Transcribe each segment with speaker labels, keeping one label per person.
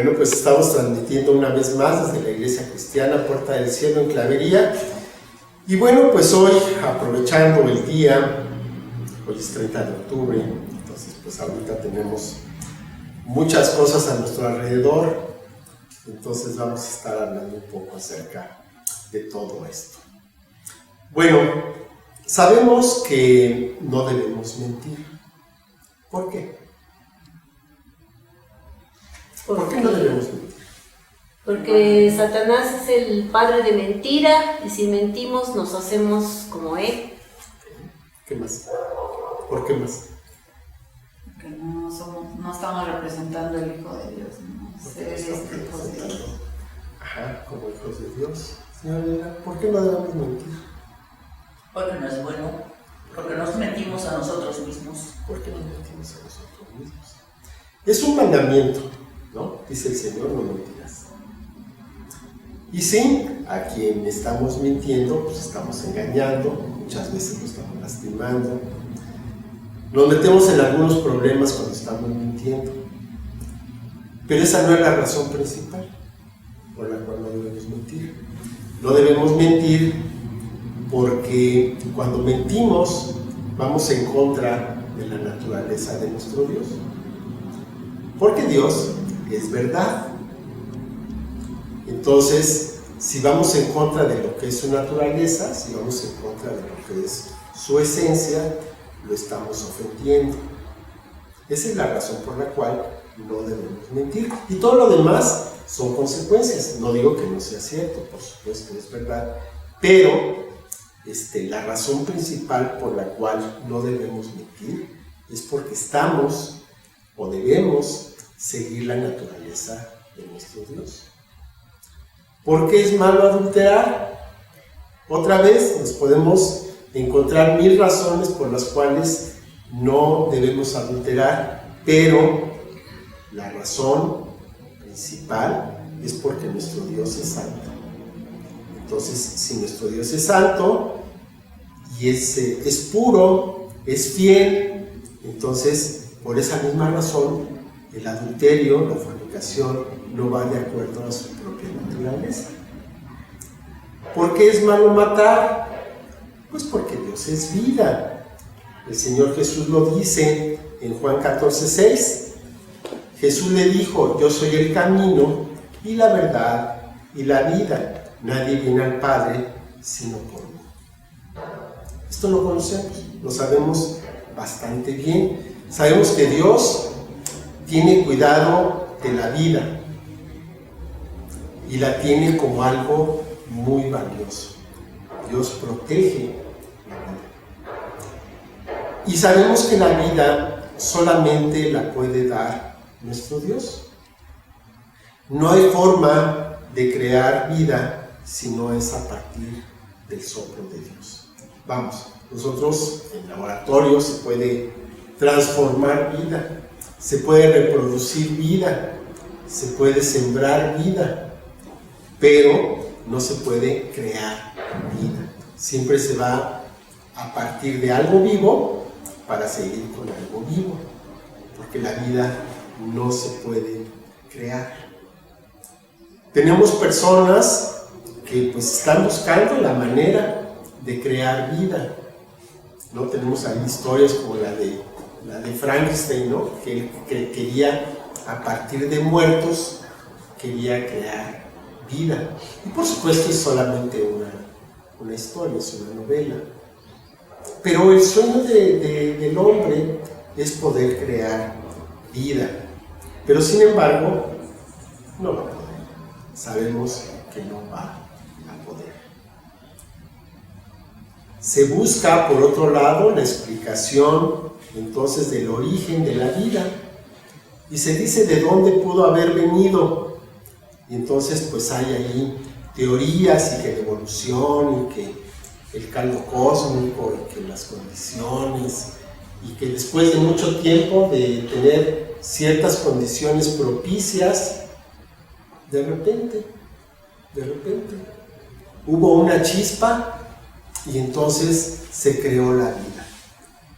Speaker 1: Bueno, pues estamos transmitiendo una vez más desde la Iglesia Cristiana Puerta del Cielo en Clavería. Y bueno, pues hoy, aprovechando el día, hoy es 30 de octubre, entonces pues ahorita tenemos muchas cosas a nuestro alrededor, entonces vamos a estar hablando un poco acerca de todo esto. Bueno, sabemos que no debemos mentir. ¿Por qué? ¿Por qué no debemos mentir?
Speaker 2: Porque Satanás es el padre de mentira y si mentimos nos hacemos como él.
Speaker 1: ¿Qué más? ¿Por qué más?
Speaker 3: Porque no estamos representando el Hijo de Dios, ¿no? Seres hijos de Dios.
Speaker 1: Ajá, como hijos de Dios. Señora Elena, ¿por qué no debemos mentir?
Speaker 4: Porque no es bueno, porque nos mentimos a nosotros mismos.
Speaker 1: ¿Por qué nos mentimos a nosotros mismos? Es un mandamiento, ¿no? Dice el Señor, no mentirás. Y sí, a quien estamos mintiendo, pues estamos engañando, muchas veces lo estamos lastimando. Nos metemos en algunos problemas cuando estamos mintiendo. Pero esa no es la razón principal por la cual no debemos mentir. No debemos mentir porque cuando mentimos vamos en contra de la naturaleza de nuestro Dios. Porque Dios es verdad. Entonces, si vamos en contra de lo que es su naturaleza, si vamos en contra de lo que es su esencia, lo estamos ofendiendo. Esa es la razón por la cual no debemos mentir. Y todo lo demás son consecuencias. No digo que no sea cierto, por supuesto, es verdad. Pero la razón principal por la cual no debemos mentir es porque estamos o debemos seguir la naturaleza de nuestro Dios. ¿Por qué es malo adulterar? Otra vez nos podemos encontrar 1000 razones por las cuales no debemos adulterar, pero la razón principal es porque nuestro Dios es santo. Entonces, si nuestro Dios es santo y es puro, es fiel, entonces, por esa misma razón, el adulterio, la fornicación, no va de acuerdo a su propia naturaleza. ¿Por qué es malo matar? Pues porque Dios es vida. El Señor Jesús lo dice en Juan 14:6. Jesús le dijo: yo soy el camino y la verdad y la vida. Nadie viene al Padre sino por mí. Esto lo conocemos, lo sabemos bastante bien. Sabemos que Dios tiene cuidado de la vida y la tiene como algo muy valioso. Dios protege la vida. Y sabemos que la vida solamente la puede dar nuestro Dios. No hay forma de crear vida si no es a partir del soplo de Dios. Vamos, nosotros en laboratorio se puede transformar vida, se puede reproducir vida, se puede sembrar vida, pero no se puede crear vida. Siempre se va a partir de algo vivo para seguir con algo vivo, porque la vida no se puede crear. Tenemos personas que pues están buscando la manera de crear vida, ¿no? Tenemos ahí historias como la de Frankenstein, ¿no? Que quería, a partir de muertos, quería crear vida. Y por supuesto es solamente una historia, es una novela. Pero el sueño del hombre es poder crear vida. Pero sin embargo, no va a poder. Sabemos que no va a poder. Se busca, por otro lado, la explicación entonces del origen de la vida y se dice de dónde pudo haber venido, y entonces pues hay ahí teorías y que la evolución y que el caldo cósmico y que las condiciones y que después de mucho tiempo de tener ciertas condiciones propicias, de repente hubo una chispa y entonces se creó la vida.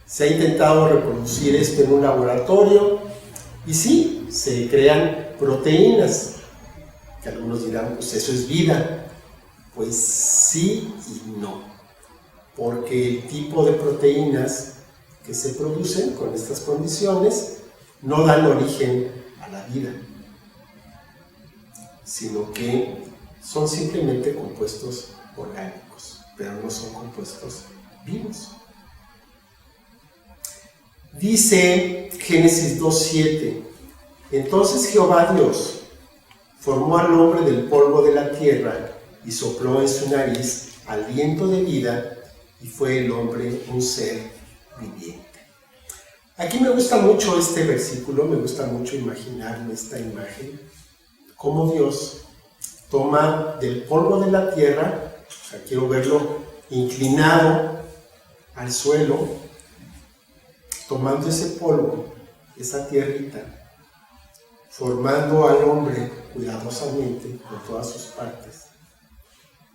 Speaker 1: Se ha intentado reproducir esto en un laboratorio, Y sí, se crean proteínas, que algunos dirán, pues eso es vida. Pues sí y no, porque el tipo de proteínas que se producen con estas condiciones no dan origen a la vida, sino que son simplemente compuestos orgánicos, pero no son compuestos vivos. Dice Génesis 2:7, entonces Jehová Dios formó al hombre del polvo de la tierra y sopló en su nariz aliento de vida, y fue el hombre un ser viviente. Aquí me gusta mucho este versículo, me gusta mucho imaginarme esta imagen, cómo Dios toma del polvo de la tierra, o sea, quiero verlo inclinado al suelo, tomando ese polvo, esa tierrita, formando al hombre cuidadosamente de todas sus partes,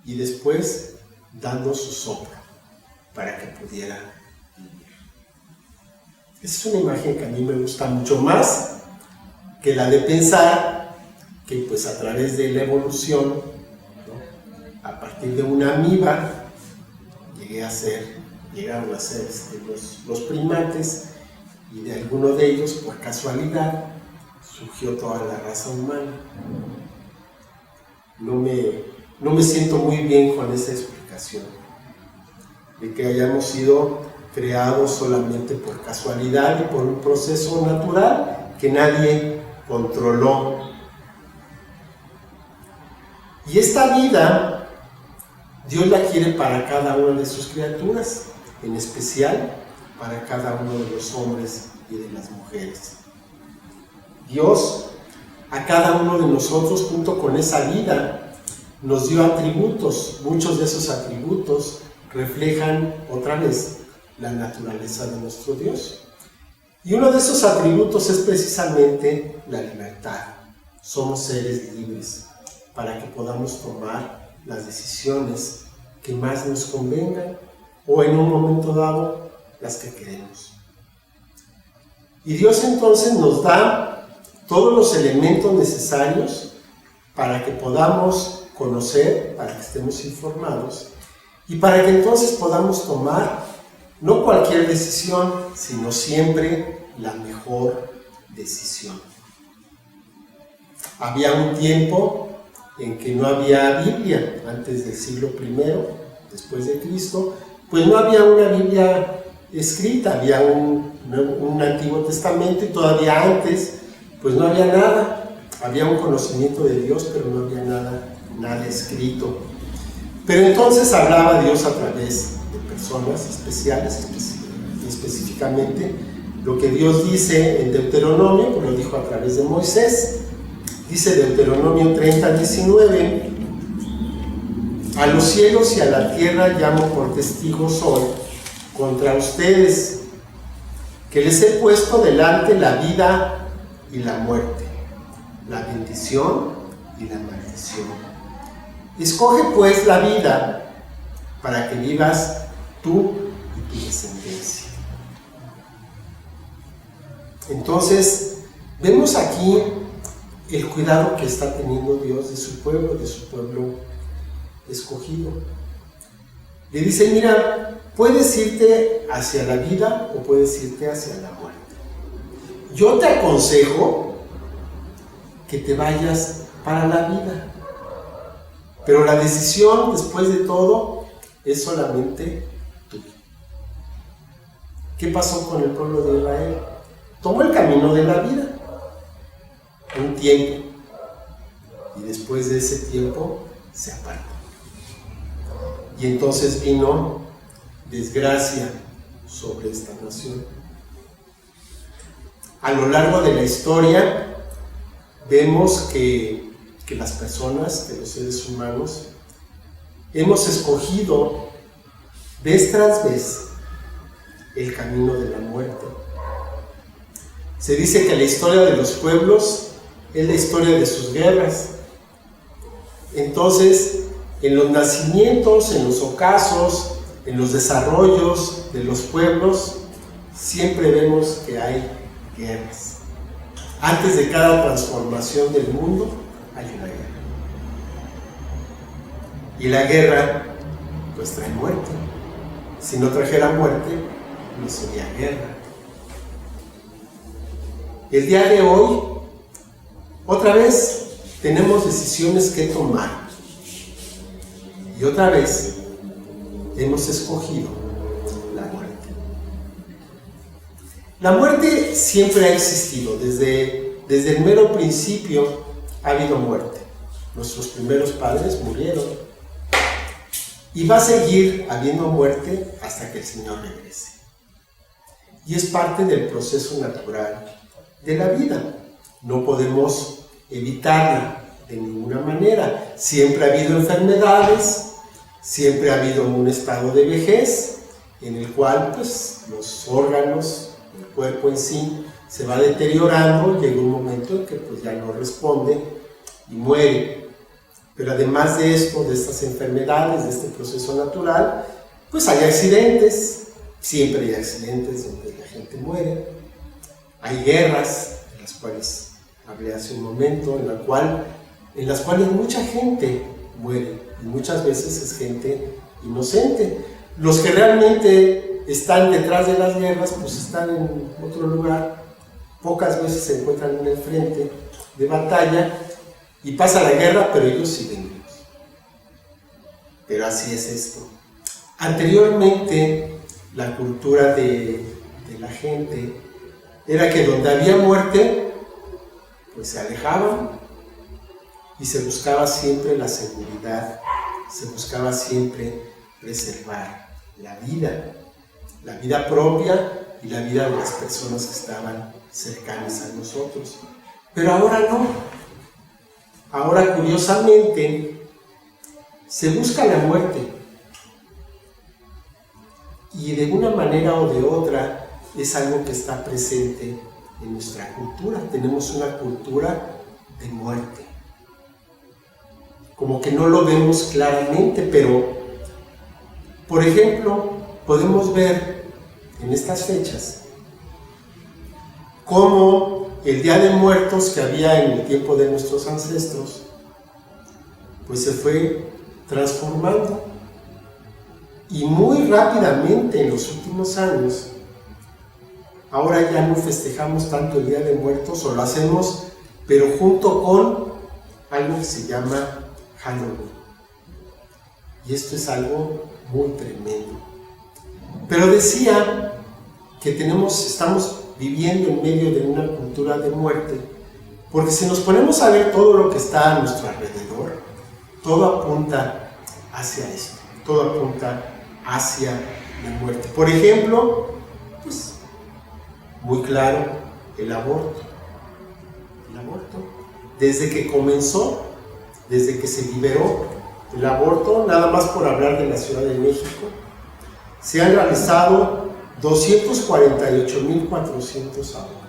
Speaker 1: y después dando su soplo para que pudiera vivir. Esa es una imagen que a mí me gusta mucho más que la de pensar que pues a través de la evolución, ¿no?, a partir de una amiba llegaron a ser los primates, y de alguno de ellos por casualidad surgió toda la raza humana. No me siento muy bien con esa explicación de que hayamos sido creados solamente por casualidad y por un proceso natural que nadie controló. Y esta vida Dios la quiere para cada una de sus criaturas, en especial para cada uno de los hombres y de las mujeres. Dios a cada uno de nosotros, junto con esa vida, nos dio atributos. Muchos de esos atributos reflejan otra vez la naturaleza de nuestro Dios. Y uno de esos atributos es precisamente la libertad. Somos seres libres para que podamos tomar las decisiones que más nos convengan, o en un momento dado las que queremos. Y Dios entonces nos da todos los elementos necesarios para que podamos conocer, para que estemos informados, y para que entonces podamos tomar no cualquier decisión, sino siempre la mejor decisión. Había un tiempo en que no había Biblia, antes del siglo I, después de Cristo, pues no había una Biblia escrita, había un Antiguo Testamento, y todavía antes, pues no había nada. Había un conocimiento de Dios, pero no había nada escrito. Pero entonces hablaba Dios a través de personas especiales, específicamente lo que Dios dice en Deuteronomio, pues lo dijo a través de Moisés. Dice Deuteronomio 30:19, a los cielos y a la tierra llamo por testigos hoy contra ustedes, que les he puesto delante la vida y la muerte, la bendición y la maldición. Escoge pues la vida para que vivas tú y tu descendencia. Entonces, vemos aquí el cuidado que está teniendo Dios de su pueblo escogido. Le dice, mira, puedes irte hacia la vida o puedes irte hacia la muerte. Yo te aconsejo que te vayas para la vida, pero la decisión, después de todo, es solamente tuya. ¿Qué pasó con el pueblo de Israel? Tomó el camino de la vida un tiempo, y después de ese tiempo se apartó. Y entonces vino desgracia sobre esta nación. A lo largo de la historia vemos que las personas, que los seres humanos, hemos escogido vez tras vez el camino de la muerte. Se dice que la historia de los pueblos es la historia de sus guerras. Entonces, en los nacimientos, en los ocasos, en los desarrollos de los pueblos, siempre vemos que hay guerras. Antes de cada transformación del mundo hay una guerra. Y la guerra pues trae muerte. Si no trajera muerte, no sería guerra. El día de hoy, otra vez, tenemos decisiones que tomar. Y otra vez, hemos escogido la muerte. La muerte siempre ha existido. Desde el mero principio ha habido muerte. Nuestros primeros padres murieron. Y va a seguir habiendo muerte hasta que el Señor regrese. Y es parte del proceso natural de la vida. No podemos evitarla de ninguna manera. Siempre ha habido enfermedades, siempre ha habido un estado de vejez en el cual pues, los órganos, el cuerpo en sí, se va deteriorando. Llega un momento en que pues, ya no responde y muere. Pero además de esto, de estas enfermedades, de este proceso natural, pues hay accidentes, siempre hay accidentes donde la gente muere, hay guerras, de las cuales hablé hace un momento, en las cuales mucha gente muere, y muchas veces es gente inocente. Los que realmente están detrás de las guerras, pues están en otro lugar, pocas veces se encuentran en el frente de batalla, y pasa la guerra, pero ellos siguen vivos. Pero así es esto. Anteriormente, la cultura de la gente era que donde había muerte, pues se alejaban y se buscaba siempre la seguridad, se buscaba siempre preservar la vida propia y la vida de las personas que estaban cercanas a nosotros. Pero ahora no. Ahora, curiosamente, se busca la muerte y de una manera o de otra es algo que está presente en nuestra cultura. Tenemos una cultura de muerte. Como que no lo vemos claramente, pero, por ejemplo, podemos ver en estas fechas cómo el Día de Muertos que había en el tiempo de nuestros ancestros, pues se fue transformando. Y muy rápidamente en los últimos años, ahora ya no festejamos tanto el Día de Muertos, o lo hacemos, pero junto con algo que se llama Halloween. Y esto es algo muy tremendo. Pero decía que estamos viviendo en medio de una cultura de muerte, porque si nos ponemos a ver todo lo que está a nuestro alrededor, todo apunta hacia esto, todo apunta hacia la muerte. Por ejemplo, pues, muy claro, el aborto. El aborto, desde que comenzó, desde que se liberó el aborto, nada más por hablar de la Ciudad de México, se han realizado 248.400 abortos.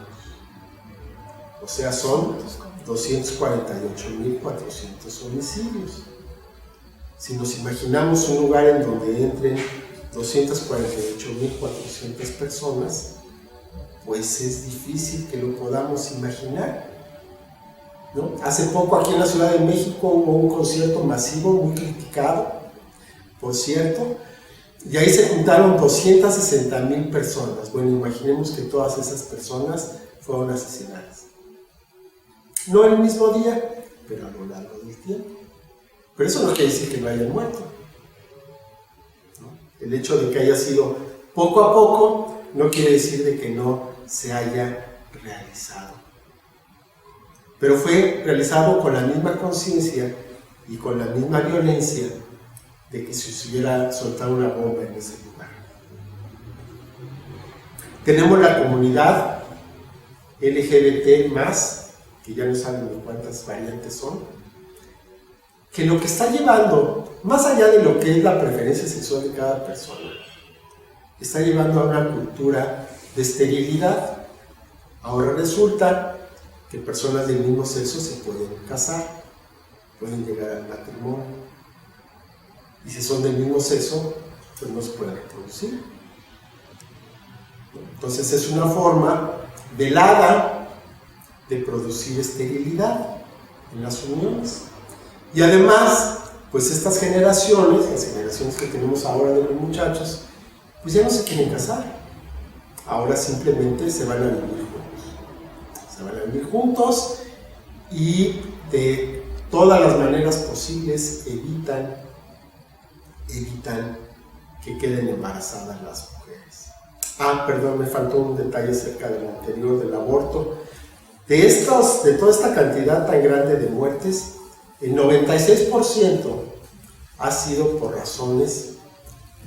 Speaker 1: O sea, son 248.400 homicidios. Si nos imaginamos un lugar en donde entren 248.400 personas, pues es difícil que lo podamos imaginar, ¿no? Hace poco aquí en la Ciudad de México hubo un concierto masivo muy criticado, por cierto, y ahí se juntaron 260.000 personas. Bueno, imaginemos que todas esas personas fueron asesinadas. No el mismo día, pero a lo largo del tiempo. Pero eso no quiere decir que no hayan muerto, ¿no? El hecho de que haya sido poco a poco no quiere decir de que no se haya realizado. Pero fue realizado con la misma conciencia y con la misma violencia de que si se hubiera soltado una bomba en ese lugar. Tenemos la comunidad LGBT+, que ya no saben de cuántas variantes son, que lo que está llevando, más allá de lo que es la preferencia sexual de cada persona, está llevando a una cultura de esterilidad. Ahora resulta que personas del mismo sexo se pueden casar, pueden llegar al matrimonio, y si son del mismo sexo, pues no se pueden reproducir. Entonces es una forma velada de producir esterilidad en las uniones. Y además, pues estas generaciones, las generaciones que tenemos ahora de los muchachos, pues ya no se quieren casar. Ahora simplemente se van a vivir juntos. Se van a vivir juntos y de todas las maneras posibles evitan que queden embarazadas las mujeres. Perdón, me faltó un detalle acerca del anterior, del aborto. De toda esta cantidad tan grande de muertes, el 96% ha sido por razones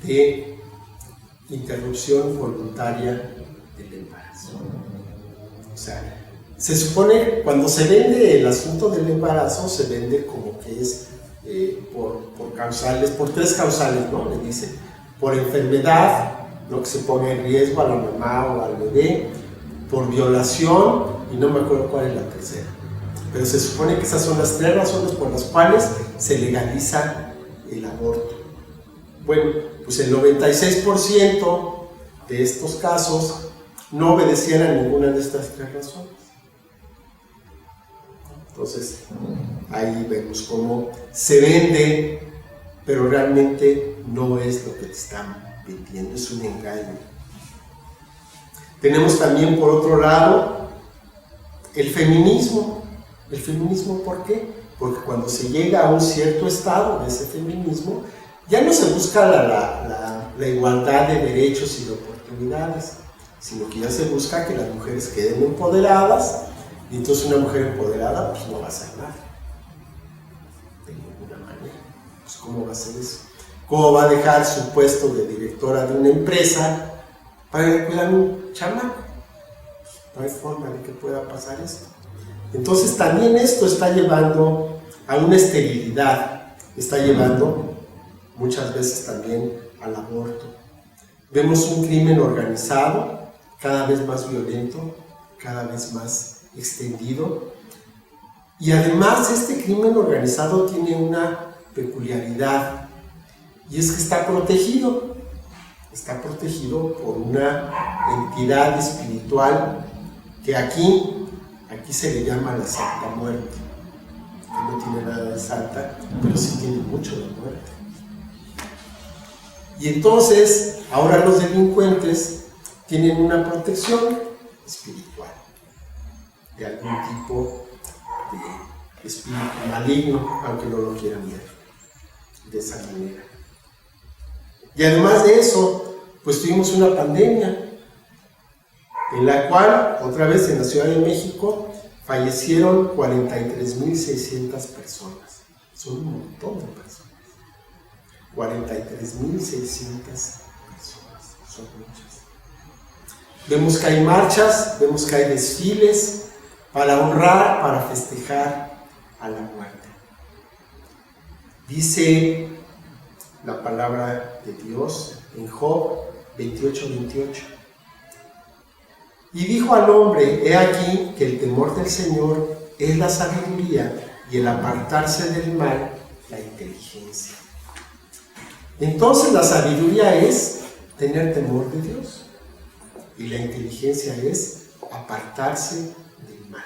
Speaker 1: de interrupción voluntaria del embarazo. O sea, se supone, cuando se vende el asunto del embarazo, se vende como que es por causales, por 3 causales, ¿no? Le dicen, por enfermedad, lo que se pone en riesgo a la mamá o al bebé, por violación, y no me acuerdo cuál es la tercera. Pero se supone que esas son las 3 razones por las cuales se legaliza el aborto. Bueno, pues el 96% de estos casos no obedecían a ninguna de estas 3 razones. Entonces, ahí vemos cómo se vende, pero realmente no es lo que te están vendiendo, es un engaño. Tenemos también, por otro lado, el feminismo. ¿El feminismo por qué? Porque cuando se llega a un cierto estado de ese feminismo, ya no se busca la igualdad de derechos y de oportunidades, sino que ya se busca que las mujeres queden empoderadas, y entonces una mujer empoderada pues no va a hacer nada, de ninguna manera. Pues ¿cómo va a hacer eso? ¿Cómo va a dejar su puesto de directora de una empresa para cuidar un chamaco? No hay forma de que pueda pasar esto. Entonces también esto está llevando a una esterilidad, está llevando muchas veces también al aborto. Vemos un crimen organizado, cada vez más violento, cada vez más extendido, y además este crimen organizado tiene una peculiaridad, y es que está protegido por una entidad espiritual que aquí se le llama la Santa Muerte, que no tiene nada de santa, pero sí tiene mucho de muerte. Y entonces, ahora los delincuentes tienen una protección espiritual, de algún tipo de espíritu maligno, aunque no lo quieran ver de esa manera. Y además de eso, pues tuvimos una pandemia, en la cual, otra vez en la Ciudad de México, fallecieron 43.600 personas. Son un montón de personas. 43.600 personas, son muchas. Vemos que hay marchas, vemos que hay desfiles para honrar, para festejar a la muerte. Dice la palabra de Dios en Job 28:28. Y dijo al hombre, he aquí que el temor del Señor es la sabiduría y el apartarse del mal, la inteligencia. Entonces la sabiduría es tener temor de Dios y la inteligencia es apartarse del mal.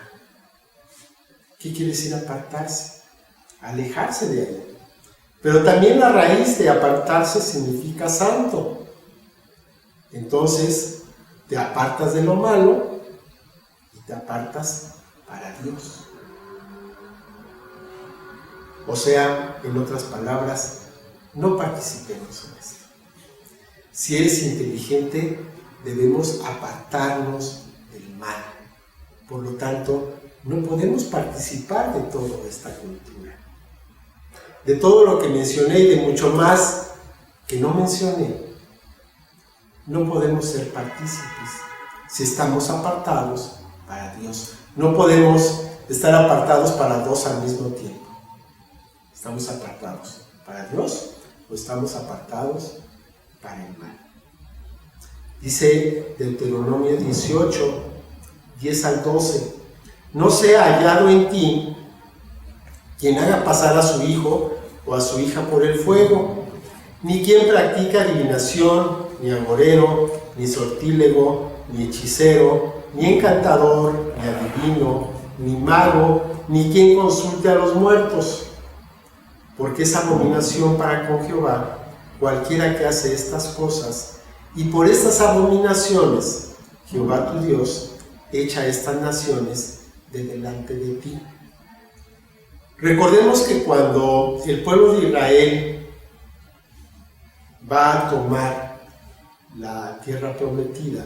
Speaker 1: ¿Qué quiere decir apartarse? Alejarse de ahí. Pero también la raíz de apartarse significa santo. Entonces te apartas de lo malo y te apartas para Dios. O sea, en otras palabras, no participemos en esto. Si eres inteligente, debemos apartarnos del mal. Por lo tanto, no podemos participar de toda esta cultura. De todo lo que mencioné y de mucho más que no mencioné, no podemos ser partícipes si estamos apartados para Dios. No podemos estar apartados para dos al mismo tiempo. ¿Estamos apartados para Dios o estamos apartados para el mal? Dice Deuteronomio 18, 10 al 12, no sea hallado en ti quien haga pasar a su hijo o a su hija por el fuego, ni quien practica adivinación, ni agorero, ni sortílego, ni hechicero, ni encantador, ni adivino, ni mago, ni quien consulte a los muertos, porque es abominación para con Jehová cualquiera que hace estas cosas, y por estas abominaciones Jehová tu Dios echa estas naciones de delante de ti. Recordemos que cuando el pueblo de Israel va a tomar la tierra prometida,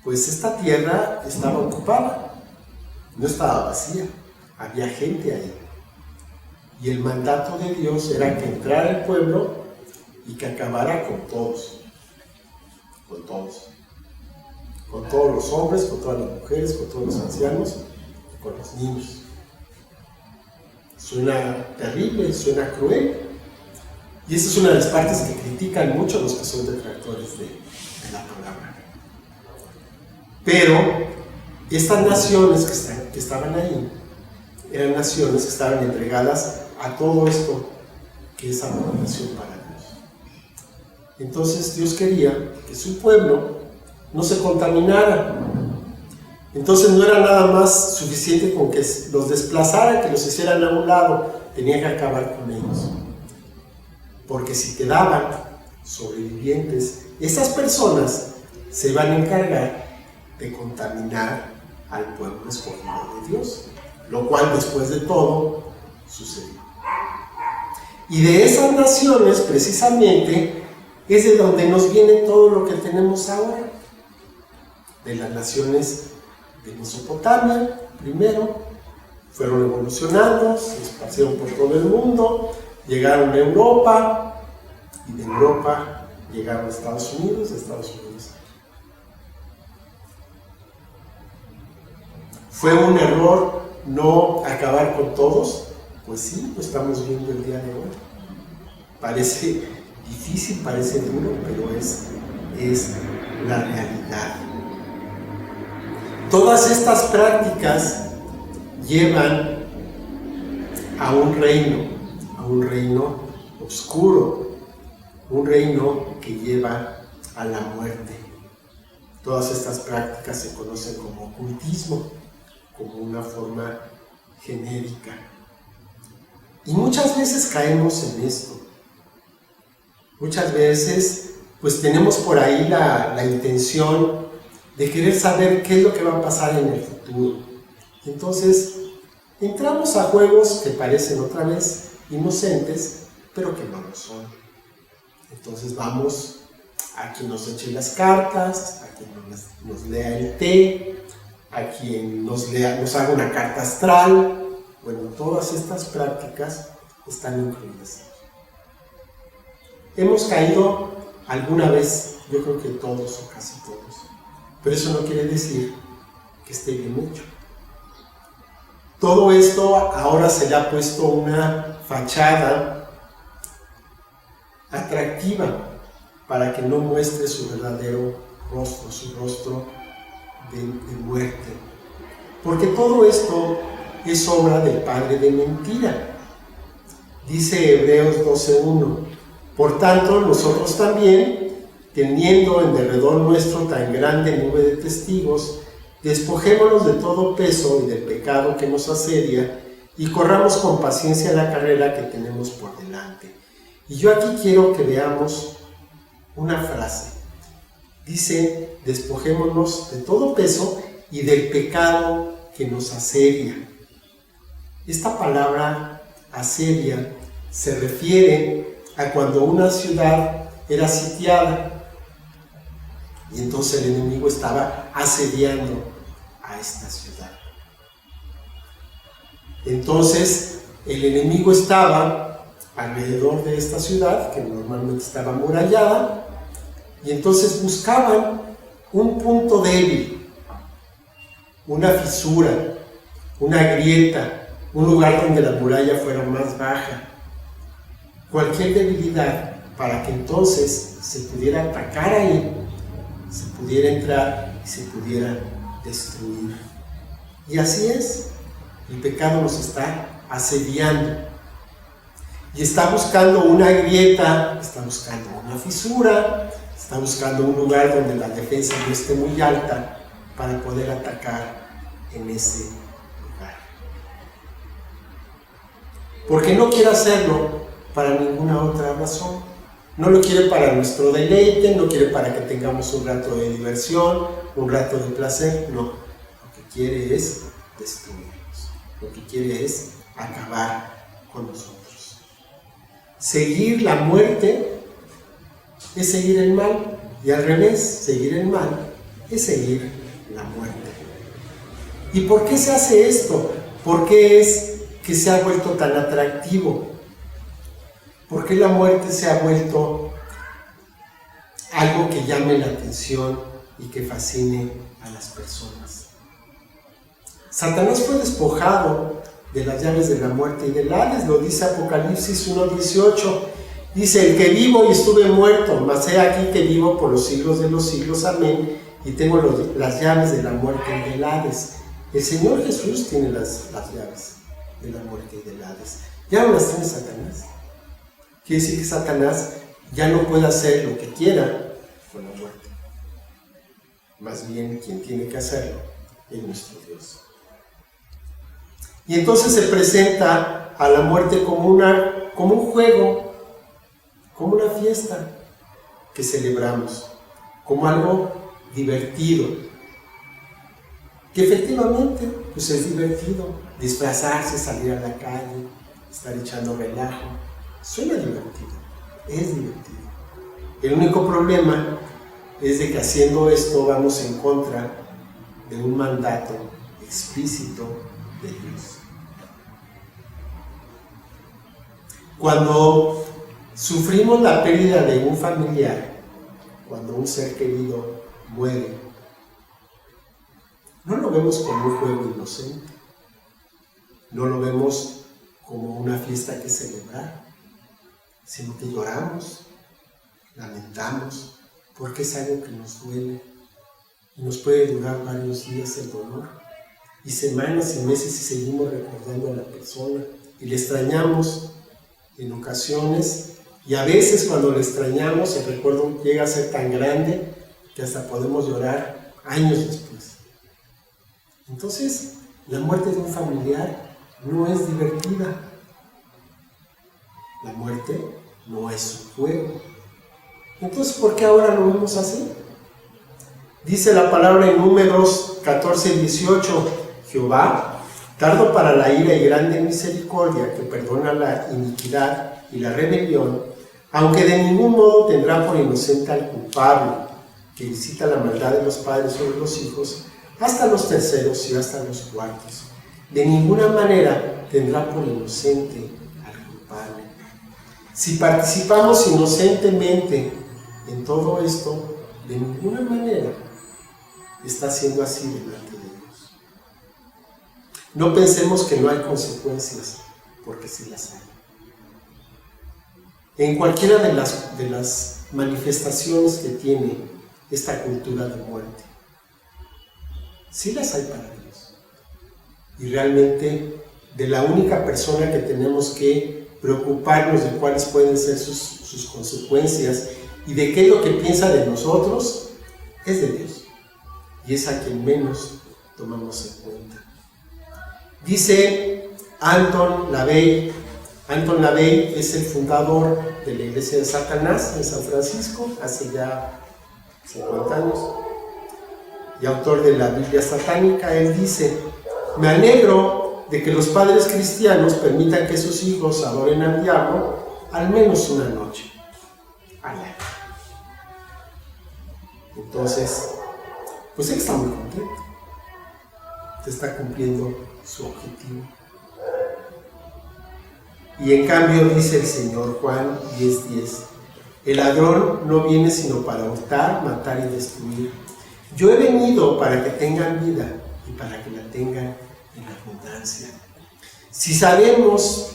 Speaker 1: pues esta tierra estaba ocupada, no estaba vacía, había gente ahí. Y el mandato de Dios era que entrara el pueblo y que acabara con todos, con todos los hombres, con todas las mujeres, con todos los ancianos, con los niños. Suena terrible, suena cruel, y esa es una de las partes que critican mucho los que son detractores de la palabra. Pero estas naciones que estaban ahí eran naciones que estaban entregadas a todo esto que es abominación para Dios. Entonces Dios quería que su pueblo no se contaminara. Entonces no era nada más suficiente con que los desplazara, que los hicieran a un lado, tenía que acabar con ellos. Porque si quedaban sobrevivientes, esas personas se iban a encargar de contaminar al pueblo escogido de Dios, lo cual después de todo sucedió. Y de esas naciones precisamente es de donde nos viene todo lo que tenemos ahora, de las naciones de Mesopotamia. Primero fueron evolucionando, se esparcieron por todo el mundo, llegaron a Europa, y de Europa llegaron a Estados Unidos, de Estados Unidos. ¿Fue un error no acabar con todos? Pues sí, lo estamos viendo el día de hoy. Parece difícil, parece duro, pero es la realidad. Todas estas prácticas llevan a un reino oscuro, un reino que lleva a la muerte. Todas estas prácticas se conocen como ocultismo, como una forma genérica. Y muchas veces caemos en esto. Muchas veces pues tenemos por ahí la intención de querer saber qué es lo que va a pasar en el futuro. Entonces entramos a juegos que parecen otra vez inocentes, pero que no lo son. Entonces vamos a quien nos eche las cartas, a quien nos lea el té, a quien nos haga una carta astral. Bueno, todas estas prácticas están incluidas. Hemos caído alguna vez, yo creo que todos o casi todos, pero eso no quiere decir que esté bien hecho. Todo esto ahora se le ha puesto una fachada atractiva para que no muestre su verdadero rostro, su rostro de muerte. Porque todo esto es obra del padre de mentira. Dice Hebreos 12:1: por tanto, nosotros también, teniendo en derredor nuestro tan grande nube de testigos, despojémonos de todo peso y del pecado que nos asedia, y corramos con paciencia la carrera que tenemos por delante. Y yo aquí quiero que veamos una frase. Dice: despojémonos de todo peso y del pecado que nos asedia. Esta palabra asedia se refiere a cuando una ciudad era sitiada y entonces el enemigo estaba asediando a esta ciudad. Entonces el enemigo estaba alrededor de esta ciudad, que normalmente estaba amurallada, y entonces buscaban un punto débil, una fisura, una grieta, un lugar donde la muralla fuera más baja, cualquier debilidad, para que entonces se pudiera atacar ahí, se pudiera entrar y se pudiera destruir. Y así es, el pecado nos está asediando y está buscando una grieta, está buscando una fisura, está buscando un lugar donde la defensa no esté muy alta para poder atacar en ese lugar. Porque no quiere hacerlo para ninguna otra razón. No lo quiere para nuestro deleite, no quiere para que tengamos un rato de diversión, un rato de placer, no. Lo que quiere es destruirnos, lo que quiere es acabar con nosotros. Seguir la muerte es seguir el mal, y al revés, seguir el mal es seguir la muerte. ¿Y por qué se hace esto? ¿Por qué es que se ha vuelto tan atractivo? ¿Por qué la muerte se ha vuelto algo que llame la atención y que fascine a las personas? Satanás fue despojado de las llaves de la muerte y del Hades, lo dice Apocalipsis 1:18. Dice: el que vivo y estuve muerto, mas he aquí que vivo por los siglos de los siglos, amén, y tengo las llaves de la muerte y del Hades. El Señor Jesús tiene las llaves de la muerte y del Hades. Ya no las tiene Satanás. Quiere decir que Satanás ya no puede hacer lo que quiera con la muerte. Más bien, quien tiene que hacerlo es nuestro Dios. Y entonces se presenta a la muerte como un juego, como una fiesta que celebramos, como algo divertido. Que efectivamente, pues es divertido disfrazarse, salir a la calle, estar echando relajo. Suena divertido, es divertido. El único problema es de que haciendo esto vamos en contra de un mandato explícito de Dios. Cuando sufrimos la pérdida de un familiar, cuando un ser querido muere, no lo vemos como un juego inocente, no lo vemos como una fiesta que celebrar, sino que lloramos, lamentamos, porque es algo que nos duele y nos puede durar varios días el dolor, y semanas y meses y seguimos recordando a la persona y le extrañamos en ocasiones, y a veces cuando le extrañamos el recuerdo llega a ser tan grande que hasta podemos llorar años después. Entonces, la muerte de un familiar no es divertida. La muerte no es un juego. Entonces, ¿por qué ahora lo vemos así? Dice la palabra en Números 14:18, Jehová, tardo para la ira y grande en misericordia, que perdona la iniquidad y la rebelión, aunque de ningún modo tendrá por inocente al culpable, que visita la maldad de los padres sobre los hijos, hasta los terceros y hasta los cuartos. De ninguna manera tendrá por inocente al culpable. Si participamos inocentemente en todo esto, de ninguna manera está siendo así delante de Dios. No pensemos que no hay consecuencias, porque sí las hay. En cualquiera de las manifestaciones que tiene esta cultura de muerte, sí las hay para Dios. Y realmente, de la única persona que tenemos que preocuparnos de cuáles pueden ser sus consecuencias y de qué es lo que piensa de nosotros, es de Dios. Y es a quien menos tomamos en cuenta. Dice Anton LaVey. Anton LaVey es el fundador de la Iglesia de Satanás en San Francisco, hace ya 50 años, y autor de la Biblia satánica. Él dice: me alegro de que los padres cristianos permitan que sus hijos adoren al diablo al menos una noche al año. Entonces, pues él está muy contento, está cumpliendo su objetivo. Y en cambio dice el Señor, Juan 10:10, el ladrón no viene sino para hurtar, matar y destruir. Yo he venido para que tengan vida y para que la tengan en abundancia. Si sabemos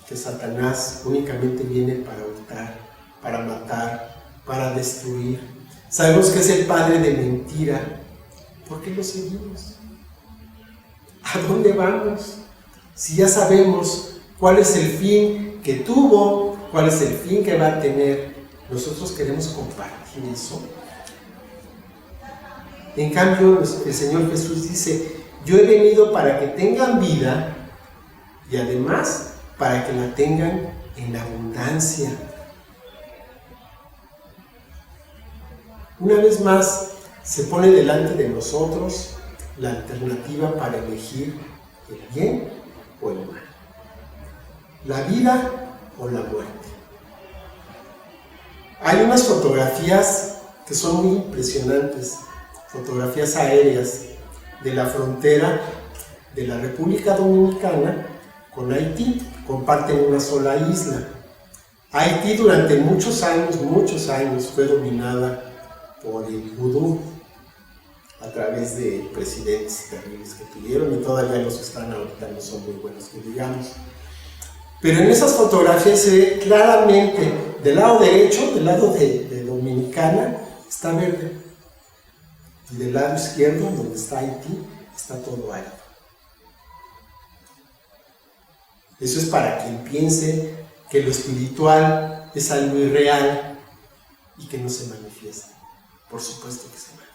Speaker 1: que Satanás únicamente viene para hurtar, para matar, para destruir, sabemos que es el padre de mentira, ¿por qué lo seguimos? ¿A dónde vamos? Si ya sabemos cuál es el fin que tuvo, cuál es el fin que va a tener, nosotros queremos compartir eso. En cambio, el Señor Jesús dice: Yo he venido para que tengan vida y además para que la tengan en abundancia. Una vez más, se pone delante de nosotros la alternativa para elegir el bien o el mal, la vida o la muerte. Hay unas fotografías que son muy impresionantes, fotografías aéreas de la frontera de la República Dominicana con Haití. Comparten una sola isla. Haití durante muchos años fue dominada por el vudú a través de presidentes terribles que tuvieron, y todavía los que están ahorita no son muy buenos que digamos. Pero en esas fotografías se ve claramente, del lado derecho, del lado de Dominicana, está verde, y del lado izquierdo, donde está Haití, está todo árido. Eso es para quien piense que lo espiritual es algo irreal y que no se manifiesta. Por supuesto que se manifiesta.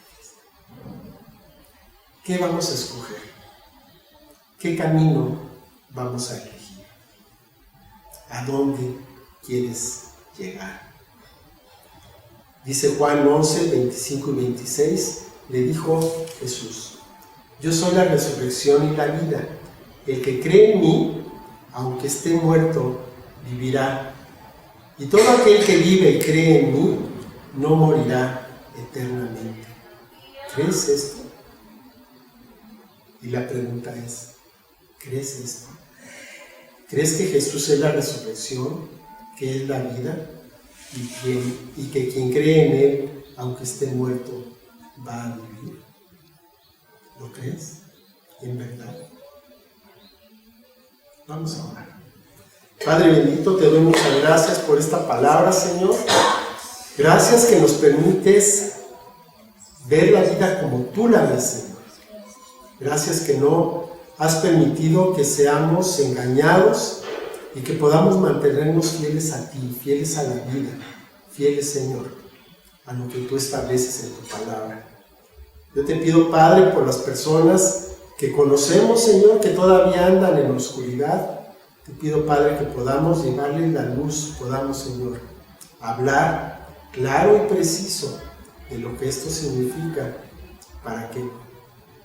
Speaker 1: ¿Qué vamos a escoger? ¿Qué camino vamos a elegir? ¿A dónde quieres llegar? Dice Juan 11, 25 y 26, le dijo Jesús: yo soy la resurrección y la vida. El que cree en mí, aunque esté muerto, vivirá. Y todo aquel que vive y cree en mí, no morirá eternamente. ¿Crees esto? Y la pregunta es, ¿crees esto? ¿Crees que Jesús es la resurrección, que es la vida, y que quien cree en Él, aunque esté muerto, va a vivir? ¿Lo crees? ¿En verdad? Vamos a orar. Padre bendito, te doy muchas gracias por esta palabra, Señor. Gracias que nos permites ver la vida como tú la ves, Señor. Gracias que no has permitido que seamos engañados y que podamos mantenernos fieles a ti, fieles a la vida, fieles, Señor, a lo que tú estableces en tu palabra. Yo te pido, Padre, por las personas que conocemos, Señor, que todavía andan en la oscuridad, te pido, Padre, que podamos llevarles la luz, podamos, Señor, hablar claro y preciso de lo que esto significa, para que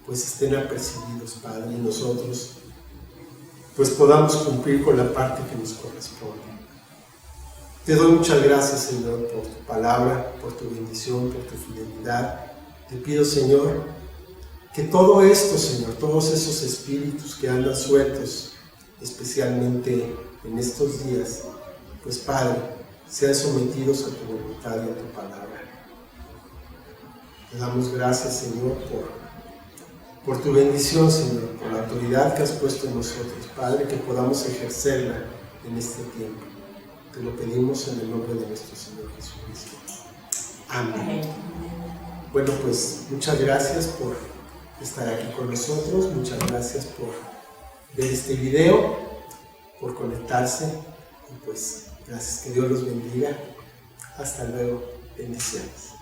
Speaker 1: pues estén apercibidos, Padre, y nosotros pues podamos cumplir con la parte que nos corresponde. Te doy muchas gracias, Señor, por tu palabra, por tu bendición, por tu fidelidad. Te pido, Señor, que todo esto, Señor, todos esos espíritus que andan sueltos, especialmente en estos días, pues, Padre, sean sometidos a tu voluntad y a tu palabra. Te damos gracias, Señor, por tu bendición, Señor, por la autoridad que has puesto en nosotros, Padre, que podamos ejercerla en este tiempo. Te lo pedimos en el nombre de nuestro Señor Jesucristo. Amén. Bueno, pues muchas gracias por estar aquí con nosotros, muchas gracias por ver este video, por conectarse, y pues gracias, que Dios los bendiga. Hasta luego, bendiciones.